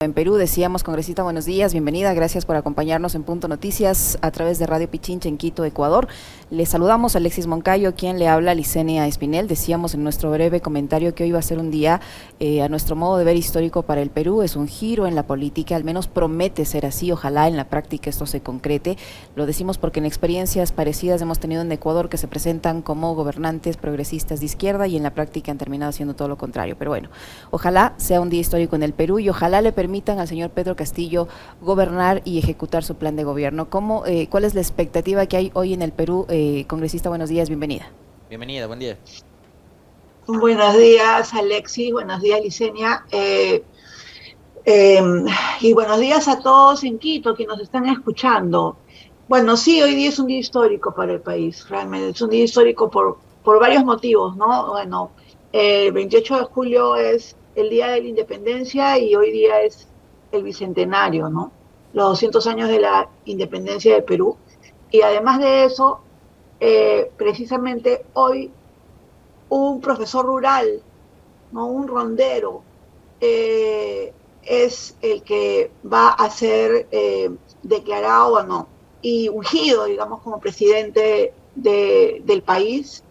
En Perú. Decíamos, congresista, buenos días, bienvenida, gracias por acompañarnos en Punto Noticias a través de Radio Pichincha en Quito, Ecuador. Le saludamos a Alexis Moncayo, quien le habla a Licenia Espinel. Decíamos en nuestro breve comentario que hoy va a ser un día, a nuestro modo de ver, histórico para el Perú. Es un giro en la política, al menos promete ser así, ojalá en la práctica esto se concrete. Lo decimos porque en experiencias parecidas hemos tenido en Ecuador que se presentan como gobernantes progresistas de izquierda y en la práctica han terminado haciendo todo lo contrario. Pero bueno, ojalá sea un día histórico en el Perú y ojalá le permitan al señor Pedro Castillo gobernar y ejecutar su plan de gobierno. ¿Cuál es la expectativa que hay hoy en el Perú? Congresista, buenos días, bienvenida. Bienvenida, buen día. Buenos días, Alexis. Buenos días, Licenia. Eh, y buenos días a todos en Quito que nos están escuchando. Bueno, sí, hoy día es un día histórico para el país, realmente. Es un día histórico por varios motivos, ¿no? Bueno, el 28 de julio es el Día de la Independencia y hoy día es el Bicentenario, ¿no? Los 200 años de la independencia del Perú. Y además de eso, precisamente hoy un profesor rural, ¿no? Un rondero, es el que va a ser declarado, bueno, y ungido, digamos, como presidente del país.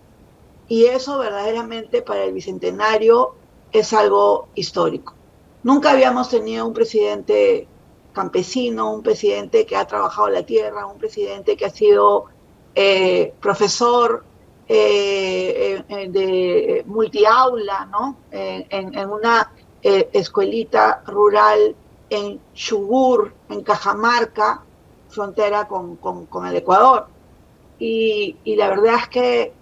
Y eso verdaderamente para el Bicentenario es algo histórico. Nunca habíamos tenido un presidente campesino, un presidente que ha trabajado la tierra, un presidente que ha sido profesor de multiaula, ¿no? En una escuelita rural en Chubur, en Cajamarca, frontera con el Ecuador. Y la verdad es que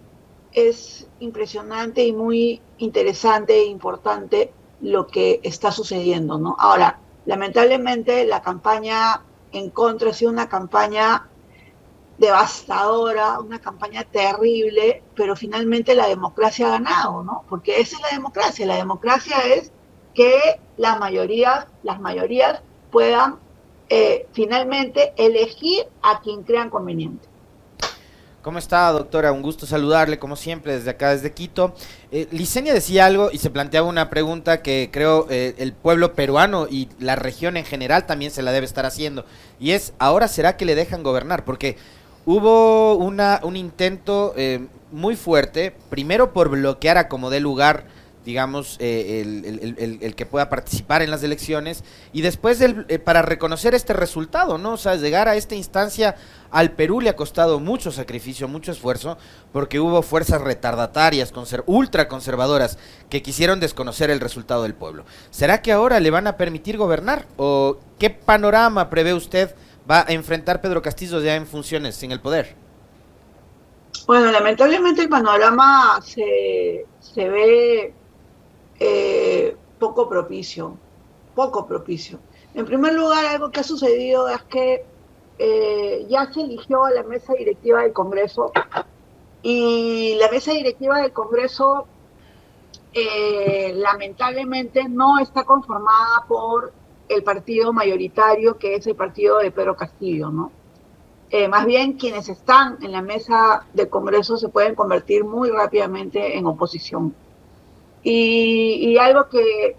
es impresionante y muy interesante e importante lo que está sucediendo, ¿no? Ahora, lamentablemente la campaña en contra ha sido una campaña devastadora, una campaña terrible, pero finalmente la democracia ha ganado, ¿no? Porque esa es la democracia es que las mayorías puedan finalmente elegir a quien crean conveniente. ¿Cómo está, doctora? Un gusto saludarle, como siempre, desde acá, desde Quito. Licenia decía algo y se planteaba una pregunta que creo el pueblo peruano y la región en general también se la debe estar haciendo. Y es, ¿ahora será que le dejan gobernar? Porque hubo un intento muy fuerte, primero por bloquear a como dé lugar, digamos, el que pueda participar en las elecciones y después para reconocer este resultado, ¿no? O sea, llegar a esta instancia al Perú le ha costado mucho sacrificio, mucho esfuerzo, porque hubo fuerzas retardatarias, ultraconservadoras, que quisieron desconocer el resultado del pueblo. ¿Será que ahora le van a permitir gobernar? ¿O qué panorama prevé usted va a enfrentar Pedro Castillo ya en funciones, en el poder? Bueno, lamentablemente el panorama se ve poco propicio, poco propicio. En primer lugar, algo que ha sucedido es que ya se eligió a la mesa directiva del Congreso y la mesa directiva del Congreso lamentablemente no está conformada por el partido mayoritario, que es el partido de Pedro Castillo, ¿no? Más bien quienes están en la mesa del Congreso se pueden convertir muy rápidamente en oposición. Y algo que,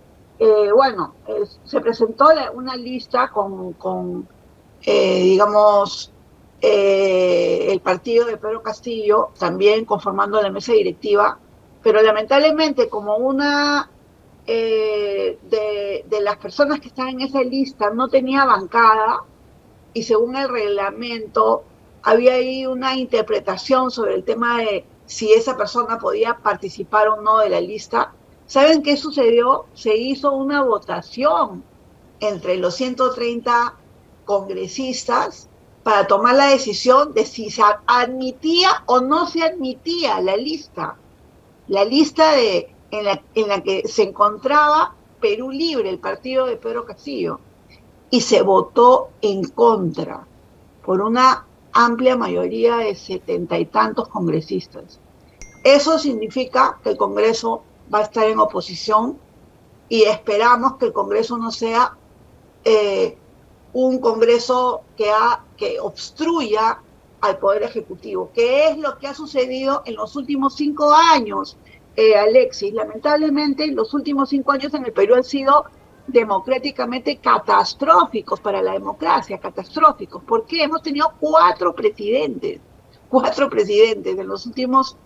bueno, se presentó una lista digamos, el partido de Pedro Castillo, también conformando la mesa directiva, pero lamentablemente como una de las personas que están en esa lista no tenía bancada, y según el reglamento había ahí una interpretación sobre el tema de si esa persona podía participar o no de la lista. ¿Saben qué sucedió? Se hizo una votación entre los 130 congresistas para tomar la decisión de si se admitía o no se admitía la lista en la que se encontraba Perú Libre, el partido de Pedro Castillo, y se votó en contra por una amplia mayoría de 70 y tantos congresistas. Eso significa que el Congreso va a estar en oposición y esperamos que el Congreso no sea un Congreso que obstruya al Poder Ejecutivo, que es lo que ha sucedido en los últimos 5 años, Alexis. Lamentablemente, los últimos 5 años en el Perú han sido democráticamente catastróficos para la democracia, catastróficos. ¿Por qué? Hemos tenido cuatro presidentes en los últimos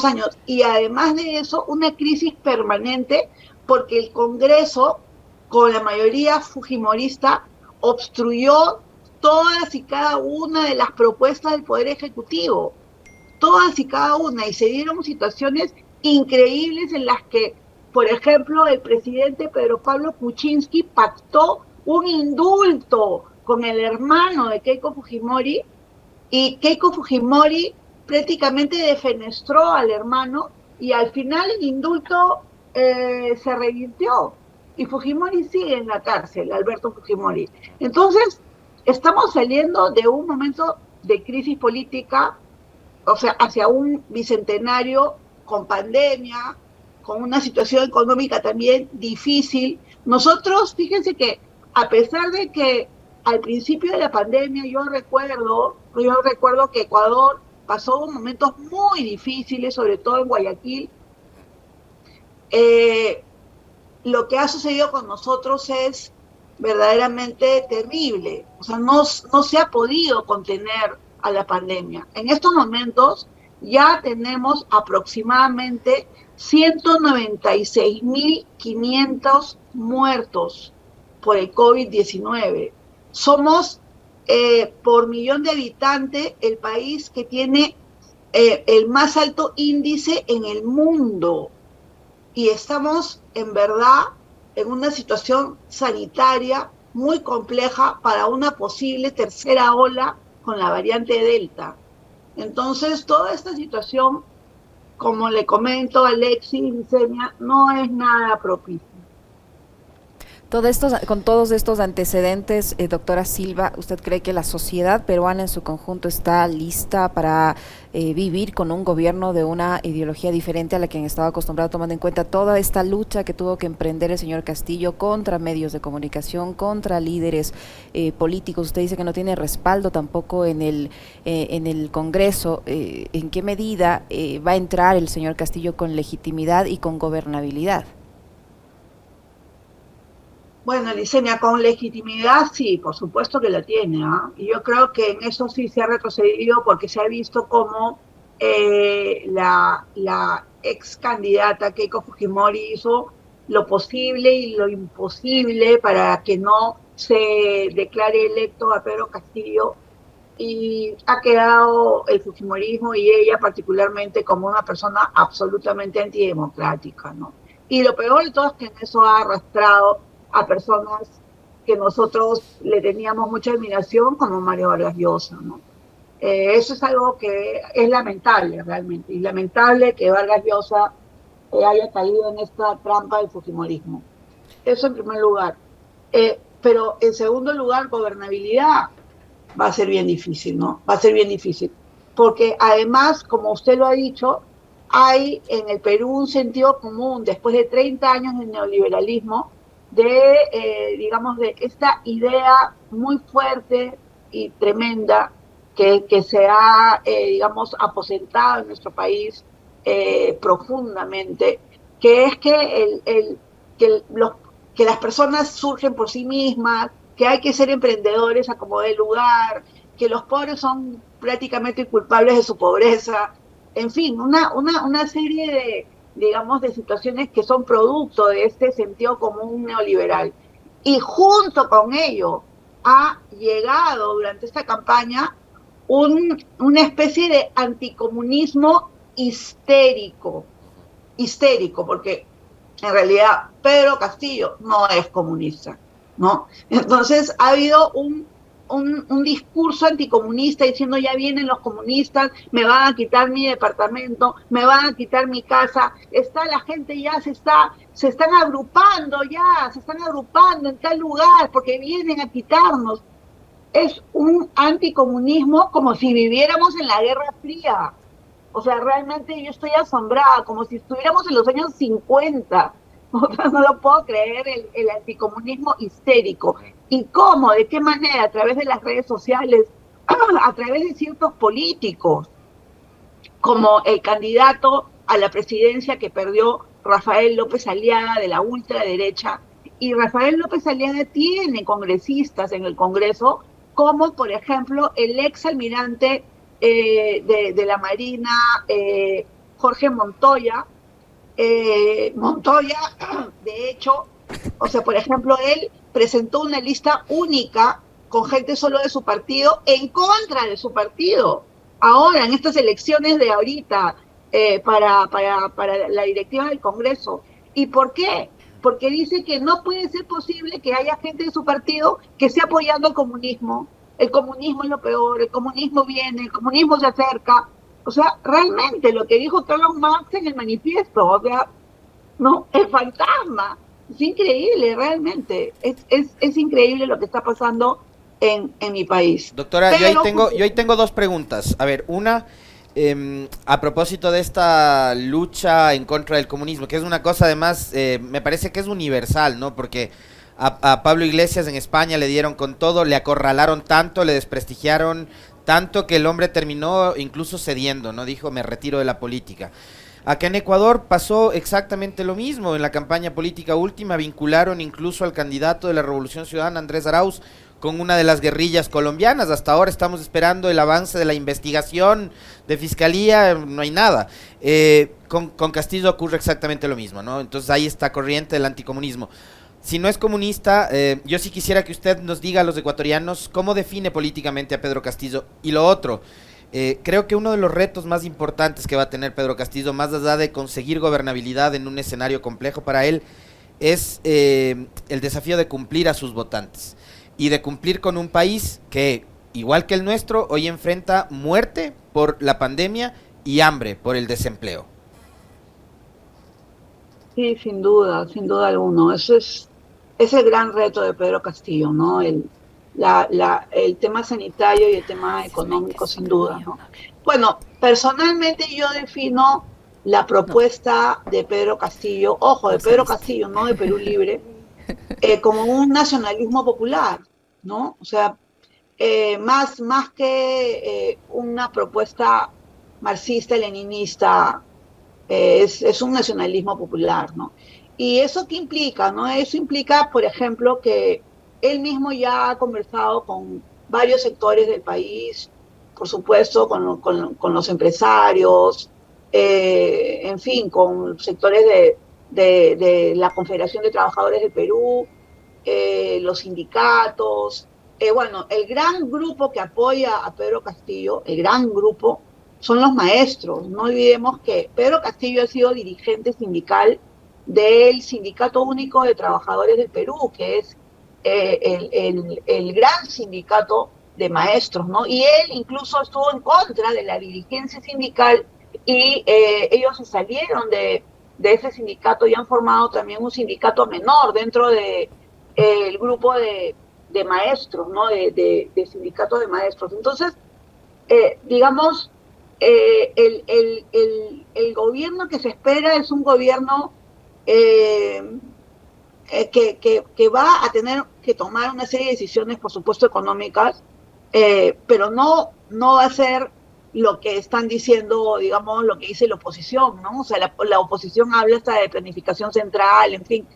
años, y además de eso, una crisis permanente porque el Congreso, con la mayoría fujimorista, obstruyó todas y cada una de las propuestas del Poder Ejecutivo, todas y cada una, y se dieron situaciones increíbles en las que, por ejemplo, el presidente Pedro Pablo Kuczynski pactó un indulto con el hermano de Keiko Fujimori, y Keiko Fujimori prácticamente defenestró al hermano, y al final el indulto se revirtió y Fujimori sigue en la cárcel, Alberto Fujimori. Entonces, estamos saliendo de un momento de crisis política, o sea, hacia un bicentenario con pandemia, con una situación económica también difícil. Nosotros, fíjense que a pesar de que al principio de la pandemia yo recuerdo que Ecuador pasó momentos muy difíciles, sobre todo en Guayaquil. Lo que ha sucedido con nosotros es verdaderamente terrible. O sea, no se ha podido contener a la pandemia. En estos momentos ya tenemos aproximadamente 196.500 muertos por el COVID-19. Somos, por millón de habitantes, el país que tiene el más alto índice en el mundo. Y estamos, en verdad, en una situación sanitaria muy compleja para una posible tercera ola con la variante Delta. Entonces, toda esta situación, como le comento a Alexis y Licenia, no es nada propicia. Con todos estos antecedentes, doctora Silva, ¿usted cree que la sociedad peruana en su conjunto está lista para vivir con un gobierno de una ideología diferente a la que han estado acostumbrados, tomando en cuenta toda esta lucha que tuvo que emprender el señor Castillo contra medios de comunicación, contra líderes políticos? Usted dice que no tiene respaldo tampoco en el Congreso. ¿En qué medida va a entrar el señor Castillo con legitimidad y con gobernabilidad? Bueno, Licenia, con legitimidad sí, por supuesto que la tiene, ¿eh? Y yo creo que en eso sí se ha retrocedido porque se ha visto cómo la ex candidata Keiko Fujimori hizo lo posible y lo imposible para que no se declare electo a Pedro Castillo, y ha quedado el fujimorismo y ella particularmente como una persona absolutamente antidemocrática, ¿no? Y lo peor de todo es que en eso ha arrastrado a personas que nosotros le teníamos mucha admiración, como Mario Vargas Llosa, ¿no? Eso es algo que es lamentable realmente, y lamentable que Vargas Llosa haya caído en esta trampa del fujimorismo. Eso en primer lugar. Pero en segundo lugar, gobernabilidad va a ser bien difícil, ¿no? Va a ser bien difícil. Porque además, como usted lo ha dicho, hay en el Perú un sentido común, después de 30 años de neoliberalismo, digamos, de esta idea muy fuerte y tremenda que se ha, digamos, aposentado en nuestro país profundamente, que es que las personas surgen por sí mismas, que hay que ser emprendedores a como dé lugar, que los pobres son prácticamente culpables de su pobreza, en fin, una serie de, digamos, de situaciones que son producto de este sentido común neoliberal. Y junto con ello ha llegado durante esta campaña una especie de anticomunismo histérico, porque en realidad Pedro Castillo no es comunista, ¿no? Entonces ha habido un discurso anticomunista diciendo ya vienen los comunistas, me van a quitar mi departamento, me van a quitar mi casa, la gente ya se están agrupando en tal lugar porque vienen a quitarnos. Es un anticomunismo como si viviéramos en la Guerra Fría. O sea, realmente yo estoy asombrada, como si estuviéramos en los años 50. O sea, no lo puedo creer, el anticomunismo histérico. ¿Y cómo? ¿De qué manera? A través de las redes sociales, a través de ciertos políticos, como el candidato a la presidencia que perdió Rafael López Aliaga de la ultraderecha, y Rafael López Aliaga tiene congresistas en el Congreso, como por ejemplo el ex almirante de la Marina, Jorge Montoya. Montoya, de hecho, o sea, por ejemplo, él presentó una lista única con gente solo de su partido en contra de su partido. Ahora, en estas elecciones de ahorita, para la directiva del Congreso. ¿Y por qué? Porque dice que no puede ser posible que haya gente de su partido que esté apoyando el comunismo. El comunismo es lo peor, el comunismo viene, el comunismo se acerca. O sea, realmente lo que dijo Carlos Marx en el manifiesto, o sea, no, es fantasma. Es increíble, realmente. Es increíble lo que está pasando en mi país. Doctora, yo ahí tengo dos preguntas. A ver, una, a propósito de esta lucha en contra del comunismo, que es una cosa además, me parece que es universal, ¿no? Porque a Pablo Iglesias en España le dieron con todo, le acorralaron tanto, le desprestigiaron tanto que el hombre terminó incluso cediendo, ¿no? Dijo, me retiro de la política. Acá en Ecuador pasó exactamente lo mismo. En la campaña política última vincularon incluso al candidato de la Revolución Ciudadana, Andrés Arauz, con una de las guerrillas colombianas. Hasta ahora estamos esperando el avance de la investigación de fiscalía, no hay nada. Con Castillo ocurre exactamente lo mismo, ¿no? Entonces ahí está corriente del anticomunismo. Si no es comunista, yo sí quisiera que usted nos diga a los ecuatorianos cómo define políticamente a Pedro Castillo. Y lo otro, creo que uno de los retos más importantes que va a tener Pedro Castillo, más allá de conseguir gobernabilidad en un escenario complejo para él, es el desafío de cumplir a sus votantes y de cumplir con un país que, igual que el nuestro, hoy enfrenta muerte por la pandemia y hambre por el desempleo. Sí, sin duda alguno. Eso es el gran reto de Pedro Castillo, ¿no? El tema sanitario y el tema económico, sin duda, ¿no? Bueno, personalmente yo defino la propuesta de Pedro Castillo, ojo, de Pedro Castillo, no de Perú Libre, como un nacionalismo popular, ¿no? O sea, más que una propuesta marxista-leninista, es un nacionalismo popular, ¿no? ¿Y eso qué implica, no? Eso implica, por ejemplo, que él mismo ya ha conversado con varios sectores del país, por supuesto, con los empresarios, en fin, con sectores de la Confederación de Trabajadores del Perú, los sindicatos. Bueno, el gran grupo que apoya a Pedro Castillo, el gran grupo, son los maestros. No olvidemos que Pedro Castillo ha sido dirigente sindical del Sindicato Único de Trabajadores del Perú, que es el gran sindicato de maestros, ¿no? Y él incluso estuvo en contra de la dirigencia sindical y ellos se salieron de ese sindicato y han formado también un sindicato menor dentro de el grupo de maestros, ¿no? De sindicato de maestros. Entonces, digamos, el gobierno que se espera es un gobierno que va a tener que tomar una serie de decisiones, por supuesto, económicas, pero no va a ser lo que están diciendo, digamos, lo que dice la oposición, ¿no? O sea, la oposición habla hasta de planificación central, en fin.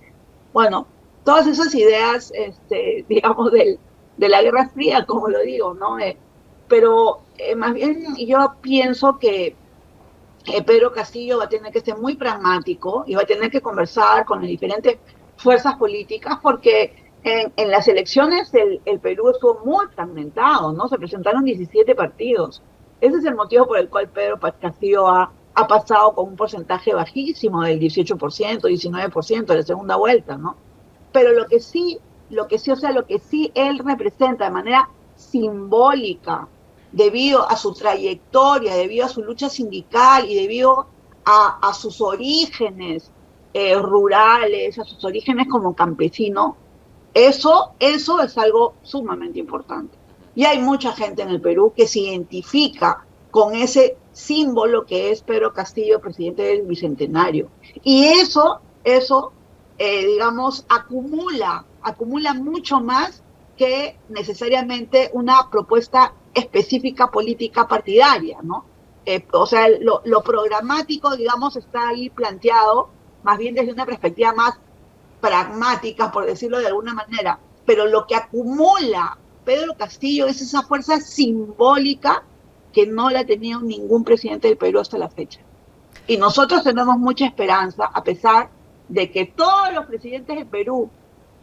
Bueno, todas esas ideas, digamos, de la Guerra Fría, como lo digo, ¿no? Pero más bien yo pienso que Pedro Castillo va a tener que ser muy pragmático y va a tener que conversar con las diferentes fuerzas políticas, porque en las elecciones el Perú estuvo muy fragmentado, ¿no? Se presentaron 17 partidos. Ese es el motivo por el cual Pedro Castillo ha pasado con un porcentaje bajísimo del 18%, 19% de la segunda vuelta, ¿no? Pero lo que sí él representa de manera simbólica, debido a su trayectoria, debido a su lucha sindical y debido a sus orígenes rurales, a sus orígenes como campesino, eso es algo sumamente importante. Y hay mucha gente en el Perú que se identifica con ese símbolo que es Pedro Castillo, presidente del Bicentenario. Y eso digamos, acumula mucho más que necesariamente una propuesta específica política partidaria, ¿no? O sea, lo programático, digamos, está ahí planteado, más bien desde una perspectiva más pragmática, por decirlo de alguna manera, pero lo que acumula Pedro Castillo es esa fuerza simbólica que no la ha tenido ningún presidente del Perú hasta la fecha. Y nosotros tenemos mucha esperanza, a pesar de que todos los presidentes del Perú,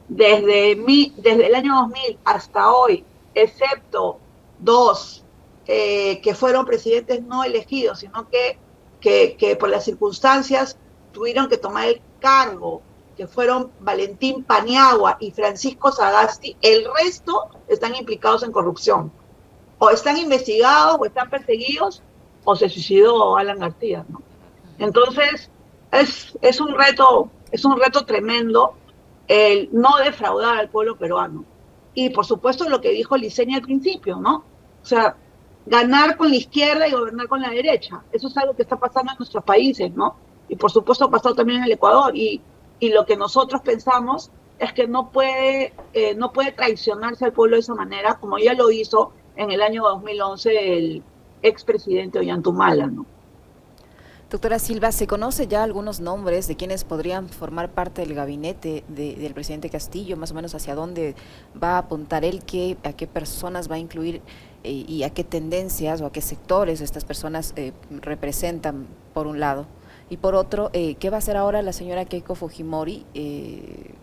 desde el año 2000 hasta hoy, excepto dos que fueron presidentes no elegidos, sino que por las circunstancias tuvieron que tomar el cargo, que fueron Valentín Paniagua y Francisco Sagasti, el resto están implicados en corrupción. O están investigados, o están perseguidos, o se suicidó Alan García, ¿no? Entonces, es un reto tremendo el no defraudar al pueblo peruano. Y por supuesto lo que dijo Licenia al principio, ¿no? O sea, ganar con la izquierda y gobernar con la derecha. Eso es algo que está pasando en nuestros países, ¿no? Y por supuesto ha pasado también en el Ecuador. Y lo que nosotros pensamos es que no puede traicionarse al pueblo de esa manera, como ya lo hizo en el año 2011 el expresidente Ollantumala, ¿no? Doctora Silva, ¿se conoce ya algunos nombres de quienes podrían formar parte del gabinete del presidente Castillo? Más o menos hacia dónde va a apuntar él, a qué personas va a incluir y a qué tendencias o a qué sectores estas personas representan, por un lado. Y por otro, ¿qué va a hacer ahora la señora Keiko Fujimori?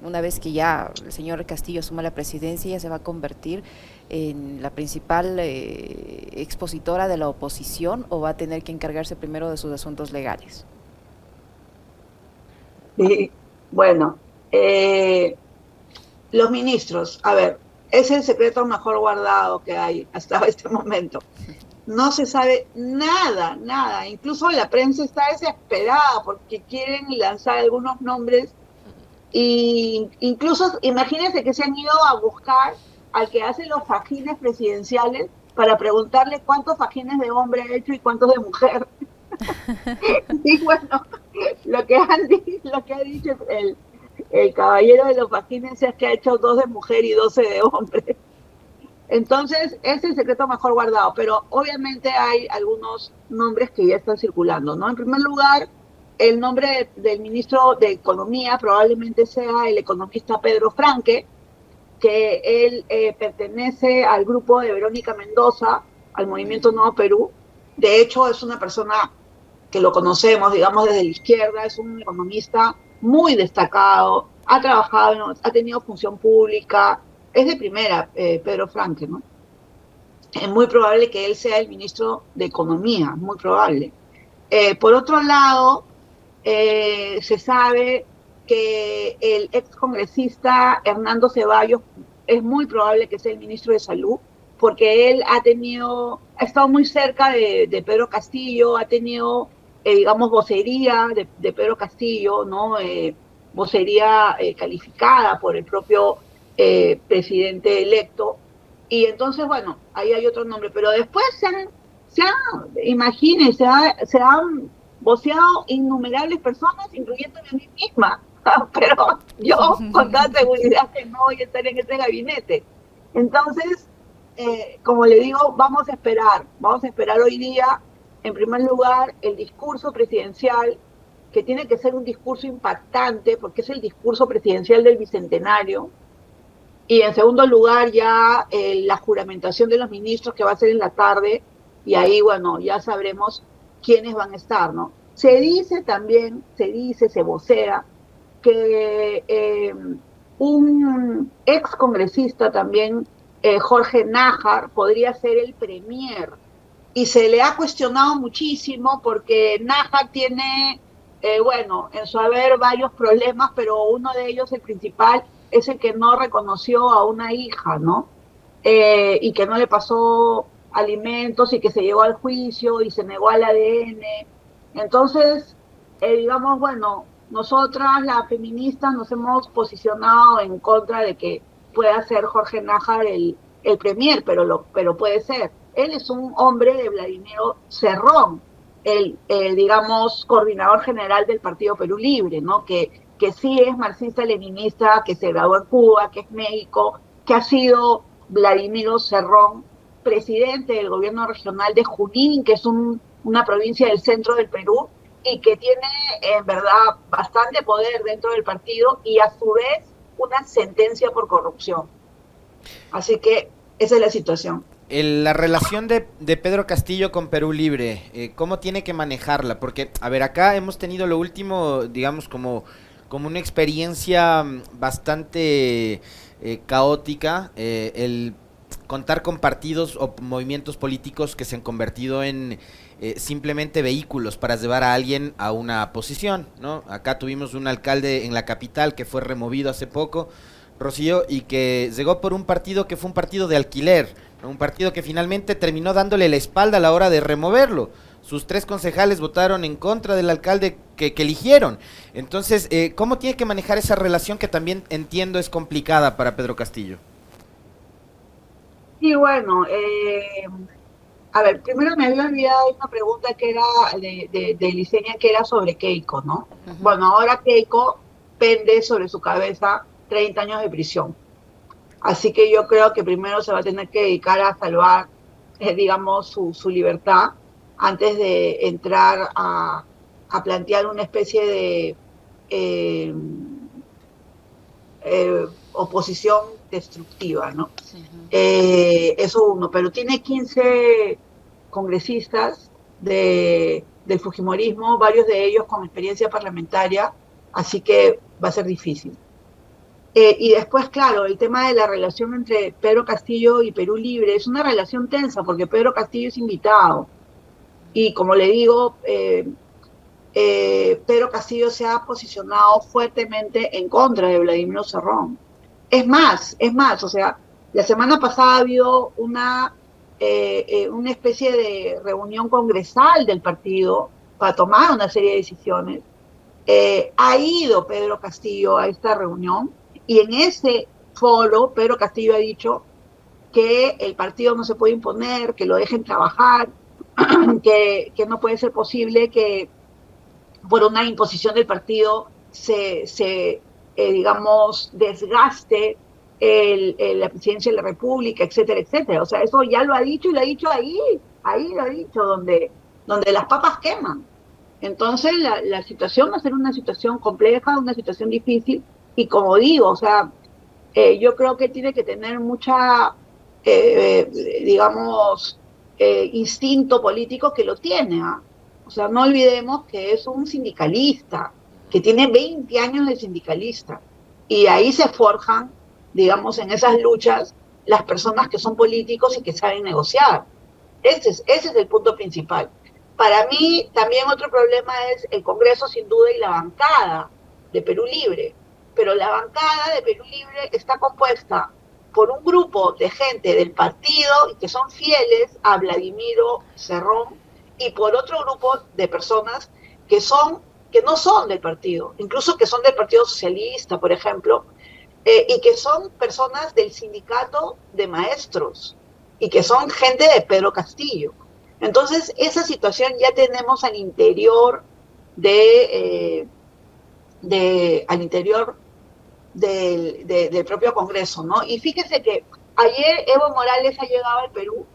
Una vez que ya el señor Castillo asuma la presidencia, ¿ella se va a convertir en la principal expositora de la oposición o va a tener que encargarse primero de sus asuntos legales? Sí, bueno, los ministros, a ver, es el secreto mejor guardado que hay hasta este momento. No se sabe nada. Incluso la prensa está desesperada porque quieren lanzar algunos nombres. Y incluso, imagínense que se han ido a buscar al que hace los fajines presidenciales para preguntarle cuántos fajines de hombre ha hecho y cuántos de mujer. Y bueno, lo que ha dicho el caballero de los fajines es que ha hecho 2 de mujer y 12 de hombre. Entonces, es el secreto mejor guardado, pero obviamente hay algunos nombres que ya están circulando, ¿no? En primer lugar, el nombre del ministro de Economía probablemente sea el economista Pedro Franque, que él pertenece al grupo de Verónica Mendoza, al Movimiento Nuevo Perú. De hecho, es una persona que lo conocemos, digamos, desde la izquierda, es un economista muy destacado, ha trabajado, ha tenido función pública, es de primera, Pedro Franque, ¿no? Es muy probable que él sea el ministro de Economía, muy probable. Por otro lado, se sabe que el excongresista Hernando Ceballos es muy probable que sea el ministro de Salud, porque él ha estado muy cerca de Pedro Castillo, ha tenido, digamos, vocería de Pedro Castillo, ¿no? Vocería calificada por el propio presidente electo. Y entonces, bueno, ahí hay otro nombre, pero después imagínense, se han voceado innumerables personas, incluyéndome a mí misma, pero yo con toda seguridad que no voy a estar en ese gabinete. Entonces, como le digo, vamos a esperar hoy día, en primer lugar, el discurso presidencial, que tiene que ser un discurso impactante, porque es el discurso presidencial del Bicentenario, y en segundo lugar ya la juramentación de los ministros, que va a ser en la tarde, y ahí, bueno, ya sabremos quiénes van a estar, ¿no? Se vocea que un ex congresista también, Jorge Nájar, podría ser el premier, y se le ha cuestionado muchísimo porque Nájar tiene, bueno, en su haber varios problemas, pero uno de ellos, el principal, es el que no reconoció a una hija, ¿no? Y que no le pasó alimentos y que se llevó al juicio y se negó al ADN. Entonces, digamos, bueno, nosotras, las feministas, nos hemos posicionado en contra de que pueda ser Jorge Nájar el premier, pero puede ser. Él es un hombre de Vladimiro Cerrón, digamos, coordinador general del Partido Perú Libre, ¿no? Que sí es marxista-leninista, que se graduó en Cuba, que es médico, que ha sido Vladimiro Cerrón, presidente del gobierno regional de Junín, que es una provincia del centro del Perú, y que tiene en verdad bastante poder dentro del partido y a su vez una sentencia por corrupción. Así que esa es la situación. La relación de Pedro Castillo con Perú Libre, ¿cómo tiene que manejarla? Porque, a ver, acá hemos tenido lo último, digamos, como una experiencia bastante caótica, el contar con partidos o movimientos políticos que se han convertido en simplemente vehículos para llevar a alguien a una posición, ¿no? Acá tuvimos un alcalde en la capital que fue removido hace poco, Rocío, y que llegó por un partido que fue un partido de alquiler, ¿no? Un partido que finalmente terminó dándole la espalda a la hora de removerlo. Sus 3 concejales votaron en contra del alcalde que eligieron. Entonces, ¿cómo tiene que manejar esa relación que también entiendo es complicada para Pedro Castillo? Y bueno, a ver, primero me había olvidado una pregunta que era de Liceña, que era sobre Keiko, ¿no? Ujú. Bueno, ahora Keiko pende sobre su cabeza 30 años de prisión. Así que yo creo que primero se va a tener que dedicar a salvar, digamos, su libertad antes de entrar a plantear una especie de eh, oposición destructiva, ¿no? Ujú. Eso uno, pero tiene 15 congresistas del Fujimorismo, varios de ellos con experiencia parlamentaria, así que va a ser difícil. Y después, claro, el tema de la relación entre Pedro Castillo y Perú Libre es una relación tensa porque Pedro Castillo es invitado. Y como le digo, Pedro Castillo se ha posicionado fuertemente en contra de Vladimiro Cerrón. Es más, o sea, la semana pasada ha habido una especie de reunión congresal del partido para tomar una serie de decisiones. Ha ido Pedro Castillo a esta reunión y en ese foro Pedro Castillo ha dicho que el partido no se puede imponer, que lo dejen trabajar, que no puede ser posible que por una imposición del partido digamos, desgaste la presidencia de la República, etcétera, etcétera. O sea, eso ya lo ha dicho y lo ha dicho ahí lo ha dicho, donde las papas queman. Entonces, la situación va a ser una situación compleja, una situación difícil, y como digo, o sea, yo creo que tiene que tener mucha, eh, digamos, instinto político que lo tiene. ¿Ah? O sea, no olvidemos que es un sindicalista, que tiene 20 años de sindicalista, y ahí se forjan, digamos, en esas luchas, las personas que son políticos y que saben negociar. Ese es el punto principal. Para mí, también otro problema es el Congreso, sin duda, y la bancada de Perú Libre. Pero la bancada de Perú Libre está compuesta por un grupo de gente del partido y que son fieles a Vladimiro Cerrón y por otro grupo de personas que no son del partido, incluso que son del Partido Socialista, por ejemplo, y que son personas del sindicato de maestros y que son gente de Pedro Castillo. Entonces, esa situación ya tenemos de, al interior del propio Congreso, ¿no? Y fíjese que ayer Evo Morales ha llegado al Perú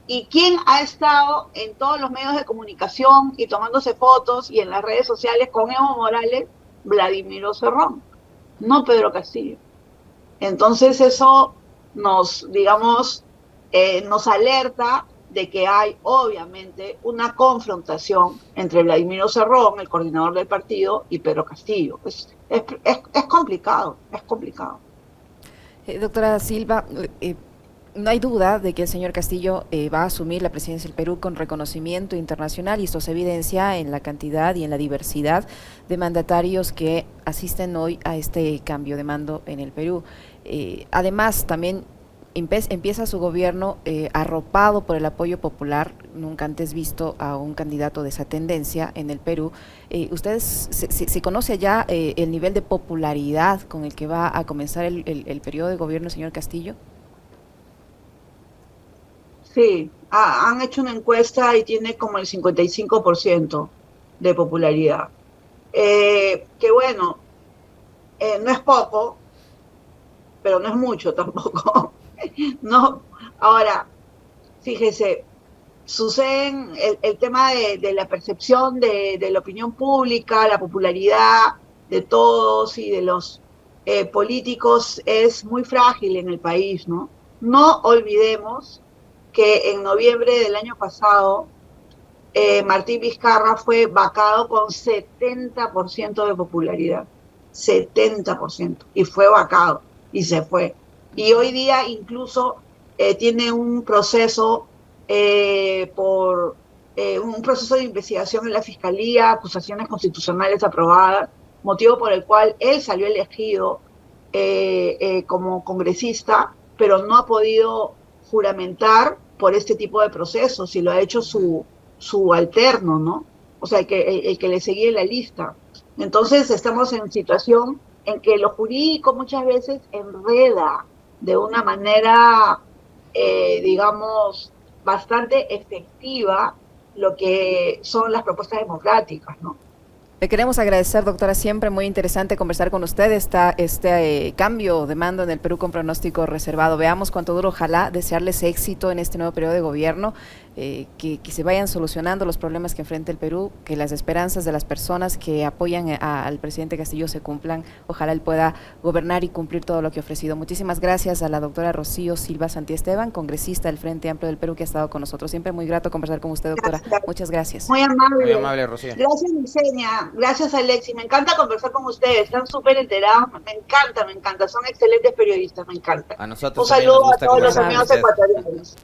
y quién ha estado en todos los medios de comunicación y tomándose fotos y en las redes sociales con Evo Morales, Vladimiro Cerrón, no Pedro Castillo. Entonces eso digamos, nos alerta de que hay obviamente una confrontación entre Vladimiro Cerrón, el coordinador del partido, y Pedro Castillo. Es complicado, es complicado. Doctora Silva, no hay duda de que el señor Castillo va a asumir la presidencia del Perú con reconocimiento internacional y esto se evidencia en la cantidad y en la diversidad de mandatarios que asisten hoy a este cambio de mando en el Perú. Además, también empieza su gobierno arropado por el apoyo popular, nunca antes visto a un candidato de esa tendencia en el Perú. ¿Ustedes se conoce ya el nivel de popularidad con el que va a comenzar el periodo de gobierno, señor Castillo? Sí, han hecho una encuesta y tiene como el 55% de popularidad. Que bueno, no es poco, pero no es mucho tampoco. No, ahora, fíjese, suceden el tema de la percepción de la opinión pública, la popularidad de todos y de los políticos es muy frágil en el país, ¿no? No olvidemos que en noviembre del año pasado Martín Vizcarra fue vacado con 70% de popularidad, 70%, y fue vacado y se fue. Y hoy día incluso tiene un proceso por un proceso de investigación en la Fiscalía, acusaciones constitucionales aprobadas, motivo por el cual él salió elegido como congresista, pero no ha podido juramentar por este tipo de procesos y lo ha hecho su alterno, ¿no? O sea, el que le seguía en la lista. Entonces estamos en situación en que lo jurídico muchas veces enreda de una manera, digamos, bastante efectiva lo que son las propuestas democráticas, ¿no? Le queremos agradecer, doctora, siempre muy interesante conversar con usted. Este cambio de mando en el Perú con pronóstico reservado. Veamos cuánto duro. Ojalá desearles éxito en este nuevo periodo de gobierno, que se vayan solucionando los problemas que enfrenta el Perú, que las esperanzas de las personas que apoyan al presidente Castillo se cumplan. Ojalá él pueda gobernar y cumplir todo lo que ha ofrecido. Muchísimas gracias a la doctora Rocío Silva Santiesteban, congresista del Frente Amplio del Perú, que ha estado con nosotros. Siempre muy grato conversar con usted, doctora. Gracias. Muchas gracias. Muy amable. Muy amable, Rocío. Gracias, Licenia. Gracias, Alexis. Me encanta conversar con ustedes. Están súper enterados. Me encanta, me encanta. Son excelentes periodistas. Me encanta. A nosotros un saludo a todos los conversar amigos con ustedes. ecuatorianos.